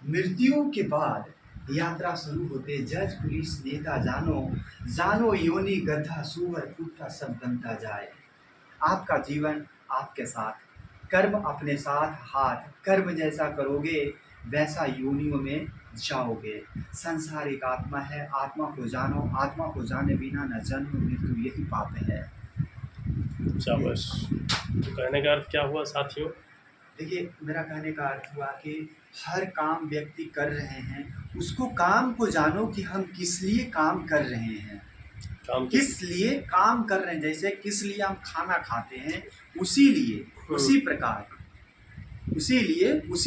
मृत्यु के बाद यात्रा शुरू होते, जज पुलिस नेता जानो, जानो योनि गधा सूअर कुत्ता सब बनता जाए। आपका जीवन आपके साथ, कर्म अपने साथ हाथ, कर्म जैसा करोगे वैसा योनियों में जाओगे। संसार एक आत्मा है, आत्मा को जानो, आत्मा को जाने बिना न जन्म मृत्यु यही पाप है। शाबाश। तो कहने का अर्थ क्या हुआ साथियों? देखिए, मेरा कहने का अर्थ हुआ कि हर काम व्यक्ति कर रहे हैं, उसको काम को जानो कि हम किस लिए काम कर रहे हैं, किस लिए काम कर रहे हैं। जैसे किस लिए हम खाना खाते हैं, उसी लिए उसी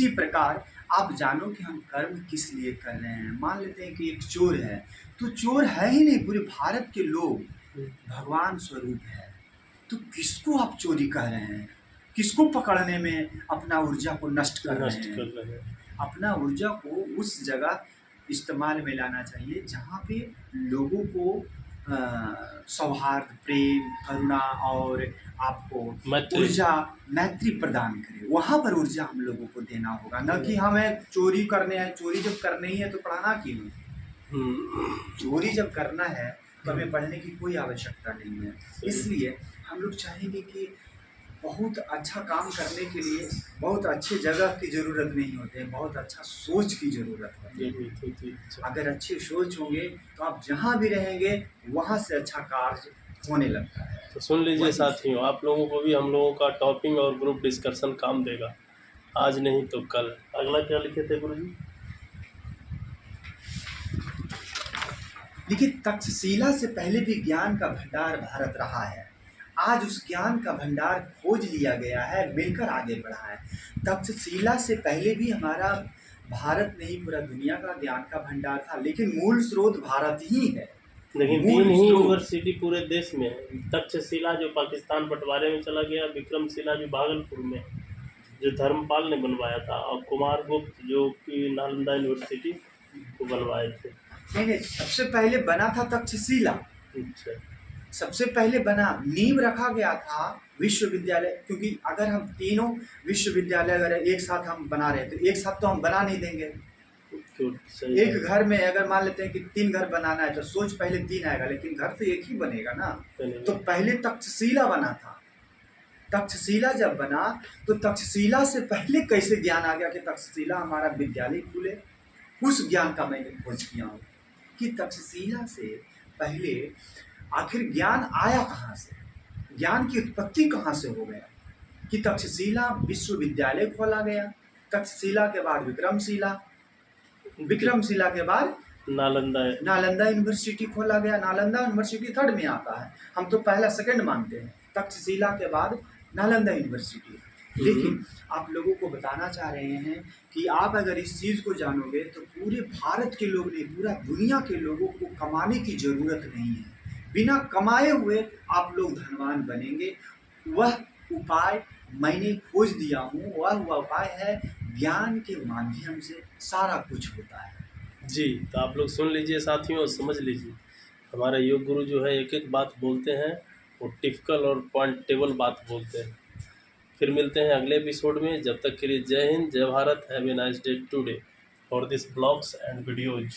प्रकार आप जानो कि हम कर्म किस लिए कर रहे हैं। मान लेते हैं कि एक चोर है, तो चोर है ही नहीं, पूरे भारत के लोग भगवान स्वरूप है, तो किसको आप चोरी कर रहे हैं, किसको पकड़ने में अपना ऊर्जा को नष्ट कर रहे हैं। अपना ऊर्जा को उस जगह इस्तेमाल में लाना चाहिए जहाँ पे लोगों को सौहार्द, प्रेम, करुणा और आपको ऊर्जा, मैत्री प्रदान करे। वहाँ पर ऊर्जा हम लोगों को देना होगा, न कि हमें चोरी करने हैं। चोरी जब करनी ही है तो पढ़ाना क्यों? चोरी जब करना है तो हमें पढ़ने की कोई आवश्यकता नहीं है। इसलिए हम लोग चाहेंगे कि बहुत अच्छा काम करने के लिए बहुत अच्छे जगह की ज़रूरत नहीं होती है, बहुत अच्छा सोच की ज़रूरत होती है। अगर अच्छे सोच होंगे तो आप जहाँ भी रहेंगे वहाँ से अच्छा कार्य होने लगता है। तो सुन लीजिए साथियों, आप लोगों को भी हम लोगों का टॉपिंग और ग्रुप डिस्कशन काम देगा, आज नहीं तो कल। अगला क्या लिखे थे गुरुजी? देखिए, तक्षशिला से पहले भी ज्ञान का भंडार भारत रहा है। आज उस ज्ञान का भंडार खोज लिया गया है, मिलकर आगे बढ़ा है। तक्षशिला से पहले भी हमारा भारत नहीं, पूरा दुनिया का ज्ञान का भंडार था, लेकिन मूल स्रोत भारत ही है। लेकिन 3 ही यूनिवर्सिटी पूरे देश में है। तक्षशिला जो पाकिस्तान बंटवारे में चला गया, विक्रमशिला जो भागलपुर में जो धर्मपाल ने बनवाया था, और कुमारगुप्त जो कि नालंदा यूनिवर्सिटी को बनवाए थे। नहीं, सबसे पहले बना था तक्षशिला। अच्छा, सबसे पहले बना, नींव रखा गया था विश्वविद्यालय, क्योंकि अगर हम तीनों विश्वविद्यालय अगर एक साथ हम बना रहे तो एक साथ तो हम बना नहीं देंगे। एक घर में अगर मान लेते हैं कि 3 घर बनाना है तो सोच पहले 3 आएगा, लेकिन घर तो एक ही बनेगा ना। तो पहले तक्षशिला बना था। तक्षशिला जब बना तो तक्षशिला से पहले कैसे ज्ञान आ गया कि तक्षशिला हमारा विद्यालय खुले, उस ज्ञान का मैंने खोज किया हूँ कि तक्षशिला से पहले आखिर ज्ञान आया कहाँ से, ज्ञान की उत्पत्ति कहाँ से हो गया। कि तक्षशिला विश्वविद्यालय खोला गया, तक्षशिला के बाद विक्रमशिला, विक्रमशिला के बाद नालंदा यूनिवर्सिटी खोला गया। नालंदा यूनिवर्सिटी 3rd में आता है, हम तो पहला 2nd मानते हैं। तक्षशिला के बाद नालंदा यूनिवर्सिटी। लेकिन आप लोगों को बताना चाह रहे हैं कि आप अगर इस चीज़ को जानोगे तो पूरे भारत के लोग नहीं, पूरा दुनिया के लोगों को कमाने की ज़रूरत नहीं है। बिना कमाए हुए आप लोग धनवान बनेंगे। वह उपाय मैंने खोज दिया हूँ, वह उपाय है ज्ञान के माध्यम से सारा कुछ होता है। जी, तो आप लोग सुन लीजिए साथियों, समझ लीजिए। हमारा योग गुरु जो है एक बात बोलते हैं, वो टिपिकल और पॉइंटेबल बात बोलते हैं। फिर मिलते हैं अगले एपिसोड में, जब तक के लिए जय हिंद, जय Bharat. Have a nice day today for this blogs and videos.